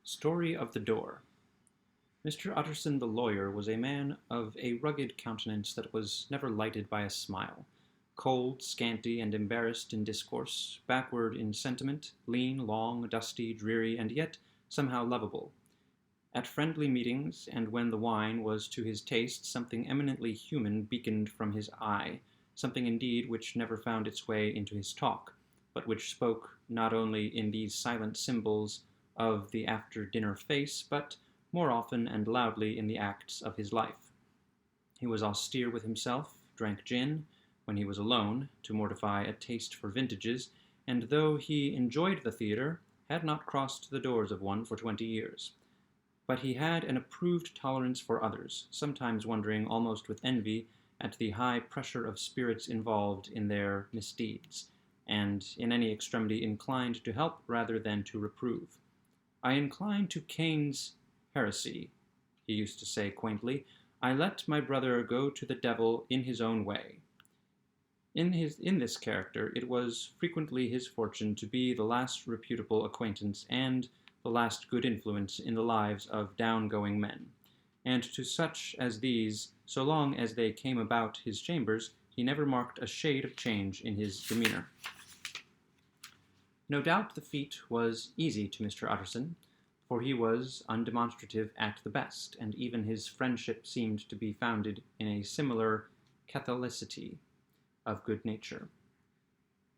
Story of the Door. Mr. Utterson the lawyer was a man of a rugged countenance that was never lighted by a smile, cold, scanty, and embarrassed in discourse, backward in sentiment, lean, long, dusty, dreary, and yet somehow lovable. At friendly meetings, and when the wine was to his taste, something eminently human beaconed from his eye, something indeed which never found its way into his talk, but which spoke not only in these silent symbols of the after-dinner face, but more often and loudly in the acts of his life. He was austere with himself, drank gin, when he was alone, to mortify a taste for vintages, and though he enjoyed the theatre, had not crossed the doors of one for 20 years. But he had an approved tolerance for others, sometimes wondering almost with envy at the high pressure of spirits involved in their misdeeds, and in any extremity inclined to help rather than to reprove. "I incline to Cain's heresy," he used to say quaintly. "I let my brother go to the devil in his own way." In this character it was frequently his fortune to be the last reputable acquaintance and the last good influence in the lives of down-going men, and to such as these, so long as they came about his chambers, he never marked a shade of change in his demeanour. No doubt the feat was easy to Mr. Utterson, for he was undemonstrative at the best, and even his friendship seemed to be founded in a similar catholicity of good nature.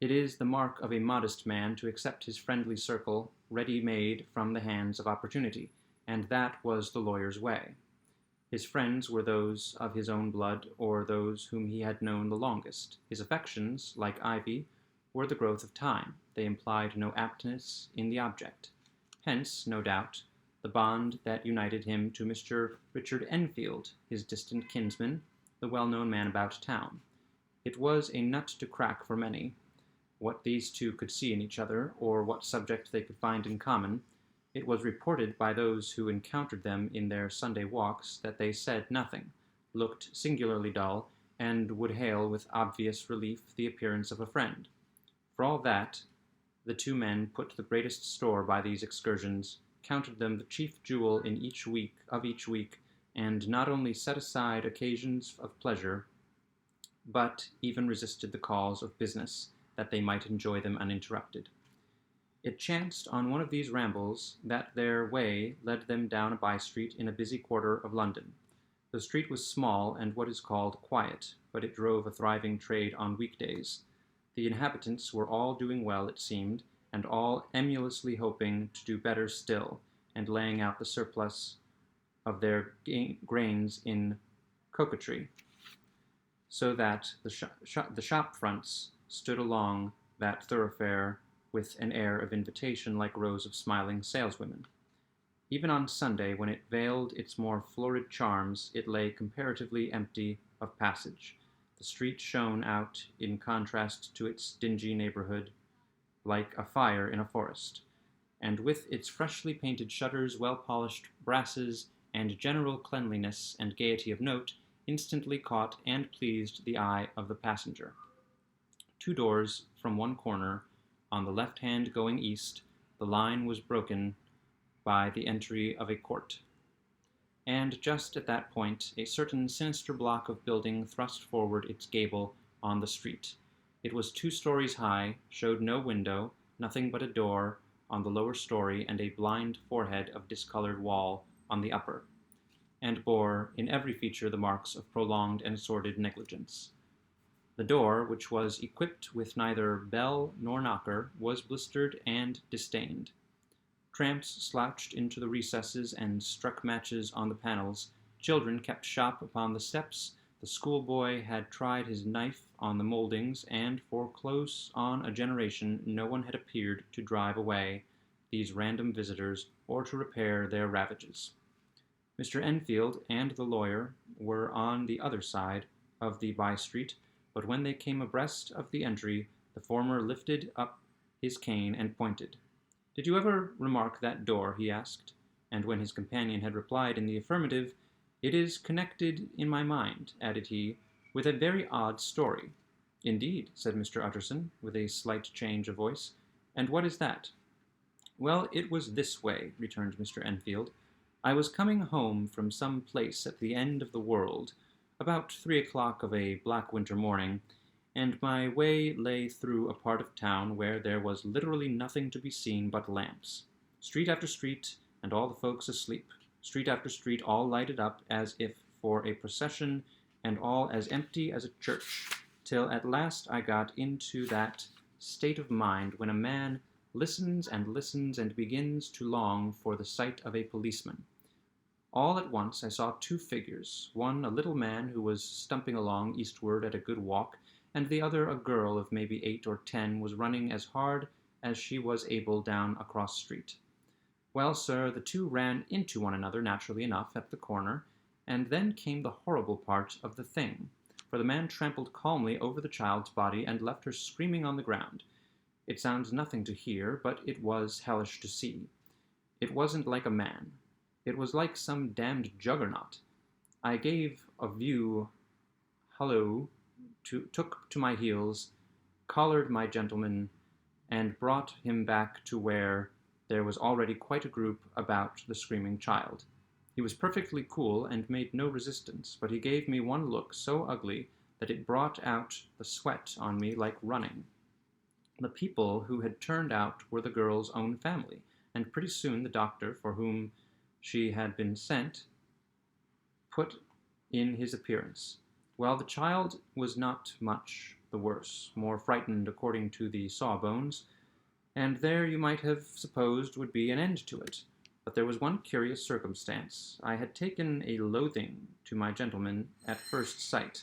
It is the mark of a modest man to accept his friendly circle ready-made from the hands of opportunity, and that was the lawyer's way. His friends were those of his own blood, or those whom he had known the longest. His affections, like ivy, were the growth of time. They implied no aptness in the object. Hence, no doubt, the bond that united him to Mr. Richard Enfield, his distant kinsman, the well-known man about town. It was a nut to crack for many, what these two could see in each other, or what subject they could find in common. It was reported by those who encountered them in their Sunday walks that they said nothing, looked singularly dull, and would hail with obvious relief the appearance of a friend. For all that, the two men put the greatest store by these excursions, counted them the chief jewel in each week, and not only set aside occasions of pleasure, but even resisted the calls of business, that they might enjoy them uninterrupted. It chanced on one of these rambles that their way led them down a by-street in a busy quarter of London. The street was small and what is called quiet, but it drove a thriving trade on weekdays. The inhabitants were all doing well, it seemed, and all emulously hoping to do better still, and laying out the surplus of their grains in coquetry, so that the shop fronts stood along that thoroughfare with an air of invitation like rows of smiling saleswomen. Even on Sunday, when it veiled its more florid charms, it lay comparatively empty of passage. The street shone out, in contrast to its dingy neighborhood, like a fire in a forest, and with its freshly painted shutters, well-polished brasses, and general cleanliness and gaiety of note, instantly caught and pleased the eye of the passenger. 2 doors from one corner, on the left hand going east, the line was broken by the entry of a court, and just at that point a certain sinister block of building thrust forward its gable on the street. It was 2 stories high, showed no window, nothing but a door on the lower story and a blind forehead of discolored wall on the upper, and bore in every feature the marks of prolonged and sordid negligence. The door, which was equipped with neither bell nor knocker, was blistered and disdained. Tramps slouched into the recesses and struck matches on the panels. Children kept shop upon the steps. The schoolboy had tried his knife on the mouldings, and for close on a generation no one had appeared to drive away these random visitors or to repair their ravages. Mr. Enfield and the lawyer were on the other side of the by-street, but when they came abreast of the entry, the former lifted up his cane and pointed. "Did you ever remark that door?" he asked, and when his companion had replied in the affirmative, "It is connected in my mind," added he, "with a very odd story." "Indeed," said Mr. Utterson, with a slight change of voice. "And what is that?" Well, it was this way, returned Mr. Enfield. I was coming home from some place at the end of the world, about 3 o'clock of a black winter morning, and my way lay through a part of town where there was literally nothing to be seen but lamps. Street after street, and all the folks asleep. Street after street, all lighted up as if for a procession, and all as empty as a church, till at last I got into that state of mind when a man listens and begins to long for the sight of a policeman. All at once I saw two figures, one a little man who was stumping along eastward at a good walk, and the other a girl of maybe 8 or 10 was running as hard as she was able down a cross street. Well, sir, the two ran into one another naturally enough at the corner, and then came the horrible part of the thing, for the man trampled calmly over the child's body and left her screaming on the ground. It sounds nothing to hear, but it was hellish to see. It wasn't like a man. It was like some damned juggernaut. I gave a view halloo, took to my heels, collared my gentleman, and brought him back to where there was already quite a group about the screaming child. He was perfectly cool and made no resistance, but he gave me one look so ugly that it brought out the sweat on me like running. The people who had turned out were the girl's own family, and pretty soon the doctor for whom she had been sent put in his appearance. Well, the child was not much the worse, more frightened according to the sawbones, and there you might have supposed would be an end to it. But there was one curious circumstance. I had taken a loathing to my gentleman at first sight.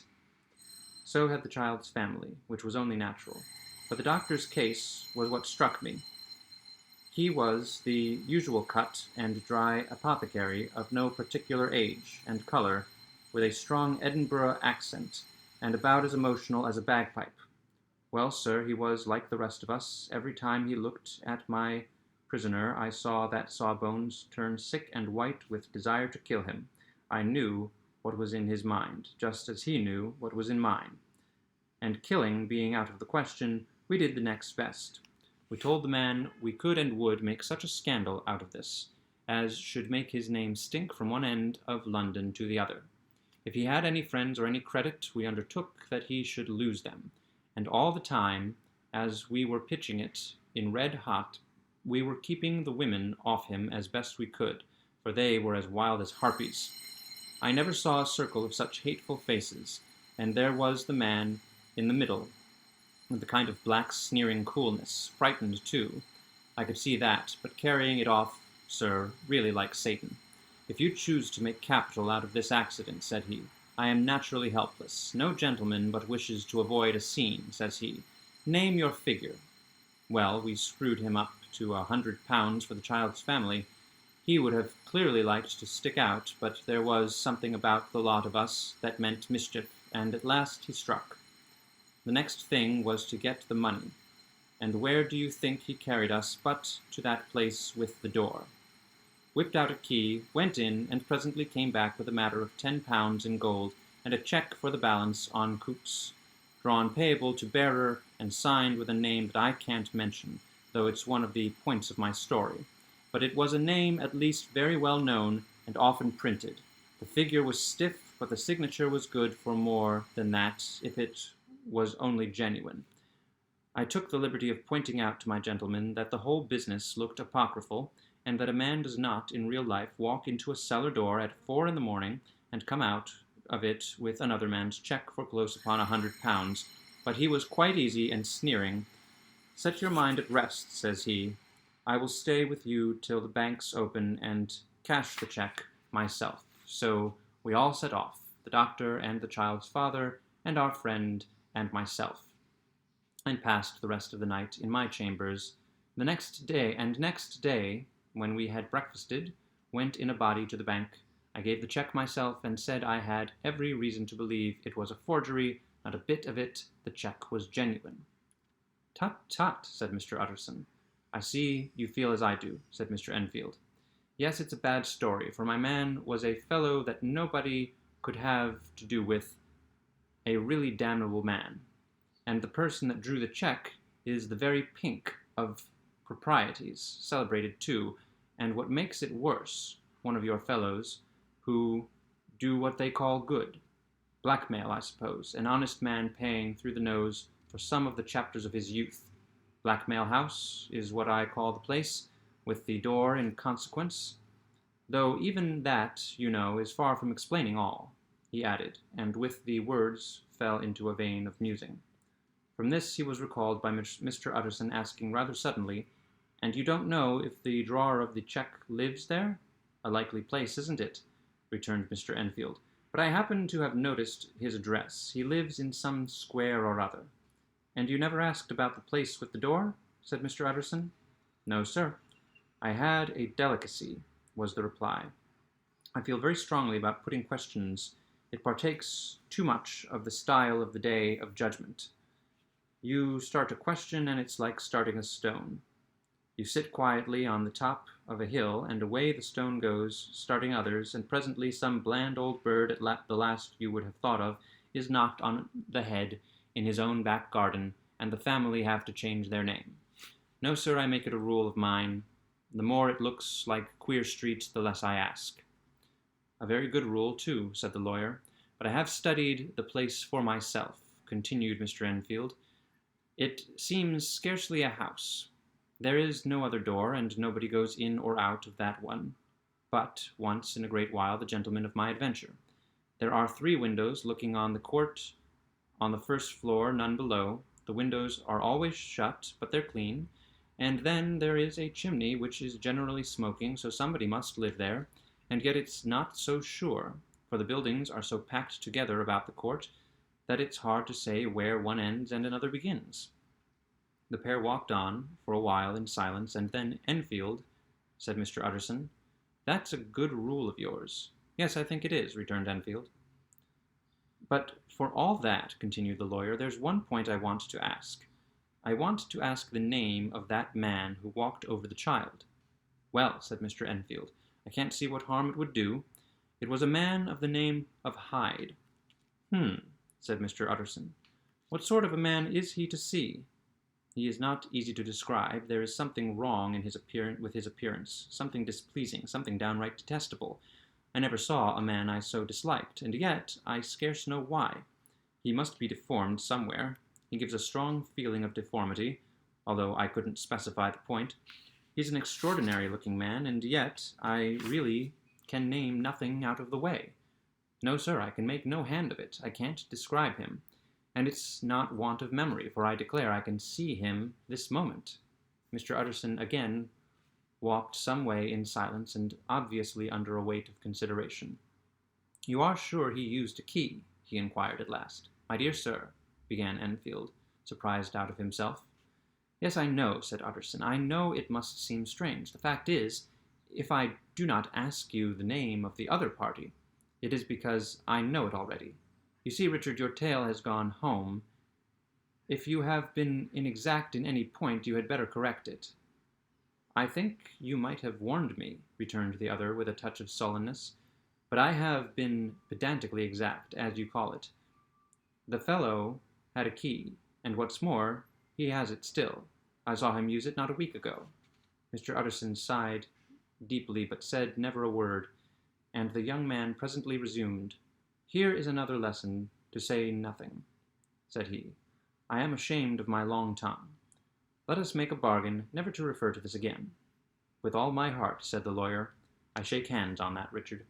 So had the child's family, which was only natural. But the doctor's case was what struck me. He was the usual cut and dry apothecary of no particular age and color, with a strong Edinburgh accent, and about as emotional as a bagpipe. Well, sir, he was like the rest of us. Every time he looked at my prisoner, I saw that Sawbones turn sick and white with desire to kill him. I knew what was in his mind, just as he knew what was in mine. And killing being out of the question, we did the next best. We told the man we could and would make such a scandal out of this, as should make his name stink from one end of London to the other. If he had any friends or any credit, we undertook that he should lose them. And all the time, as we were pitching it in red hot, we were keeping the women off him as best we could, for they were as wild as harpies. I never saw a circle of such hateful faces, and there was the man in the middle, with the kind of black sneering coolness, frightened too. I could see that, but carrying it off, sir, really like Satan. If you choose to make capital out of this accident, said he, I am naturally helpless. No gentleman but wishes to avoid a scene, says he. Name your figure. Well, we screwed him up to £100 for the child's family. He would have clearly liked to stick out, but there was something about the lot of us that meant mischief, and at last he struck. The next thing was to get the money, and where do you think he carried us but to that place with the door? Whipped out a key, went in, and presently came back with a matter of £10 in gold, and a cheque for the balance on Coutts, drawn payable to bearer, and signed with a name that I can't mention, though it's one of the points of my story. But it was a name at least very well known, and often printed. The figure was stiff, but the signature was good for more than that, if it was only genuine. I took the liberty of pointing out to my gentleman that the whole business looked apocryphal, and that a man does not, in real life, walk into a cellar door at 4 a.m. and come out of it with another man's cheque for close upon £100. But he was quite easy and sneering. Set your mind at rest, says he. I will stay with you till the banks open and cash the cheque myself. So we all set off, the doctor and the child's father and our friend and myself, and passed the rest of the night in my chambers. The next day, when we had breakfasted, went in a body to the bank. I gave the cheque myself and said I had every reason to believe it was a forgery, not a bit of it. The cheque was genuine. Tut, tut, said Mr. Utterson. I see you feel as I do, said Mr. Enfield. Yes, it's a bad story, for my man was a fellow that nobody could have to do with, a really damnable man. And the person that drew the cheque is the very pink of proprieties, celebrated too, and what makes it worse, one of your fellows, who do what they call good. Blackmail, I suppose, an honest man paying through the nose for some of the chapters of his youth. Blackmail House is what I call the place, with the door in consequence. Though even that, you know, is far from explaining all, he added, and with the words fell into a vein of musing. From this he was recalled by Mr. Utterson asking rather suddenly, "And you don't know if the drawer of the cheque lives there?" "A likely place, isn't it?" returned Mr. Enfield. "But I happen to have noticed his address. He lives in some square or other." "And you never asked about the place with the door?" said Mr. Utterson. "No, sir. I had a delicacy," was the reply. "I feel very strongly about putting questions. It partakes too much of the style of the day of judgment. You start a question, and it's like starting a stone. You sit quietly on the top of a hill, and away the stone goes, starting others, and presently some bland old bird at the last you would have thought of is knocked on the head in his own back garden, and the family have to change their name. No, sir, I make it a rule of mine. The more it looks like Queer Street, the less I ask." "A very good rule, too," said the lawyer. "But I have studied the place for myself," continued Mr. Enfield. "It seems scarcely a house. There is no other door, and nobody goes in or out of that one, but once in a great while the gentleman of my adventure. There are 3 windows looking on the court, on the first floor, none below. The windows are always shut, but they're clean. And then there is a chimney which is generally smoking, so somebody must live there, and yet it's not so sure, for the buildings are so packed together about the court that it's hard to say where one ends and another begins." The pair walked on for a while in silence, and then "Enfield," said Mr. Utterson, "that's a good rule of yours." "Yes, I think it is," returned Enfield. "But for all that," continued the lawyer, "there's one point I want to ask. I want to ask the name of that man who walked over the child." "Well," said Mr. Enfield, "I can't see what harm it would do. It was a man of the name of Hyde." Said Mr. Utterson. "What sort of a man is he to see?" "He is not easy to describe. There is something wrong with his appearance, something displeasing, something downright detestable. I never saw a man I so disliked, and yet I scarce know why. He must be deformed somewhere. He gives a strong feeling of deformity, although I couldn't specify the point. He's an extraordinary-looking man, and yet I really can name nothing out of the way. No, sir, I can make no hand of it. I can't describe him. And it's not want of memory, for I declare I can see him this moment." Mr. Utterson again walked some way in silence, and obviously under a weight of consideration. "You are sure he used a key?" he inquired at last. "My dear sir," began Enfield, surprised out of himself. "Yes, I know," said Utterson. "I know it must seem strange. The fact is, if I do not ask you the name of the other party, it is because I know it already. You see, Richard, your tale has gone home. If you have been inexact in any point, you had better correct it." "I think you might have warned me," returned the other with a touch of sullenness. "But I have been pedantically exact, as you call it. The fellow had a key, and what's more, he has it still. I saw him use it not a week ago." Mr. Utterson sighed deeply, but said never a word, and the young man presently resumed. "Here is another lesson to say nothing," said he. "I am ashamed of my long tongue. Let us make a bargain never to refer to this again." "With all my heart," said the lawyer. "I shake hands on that, Richard."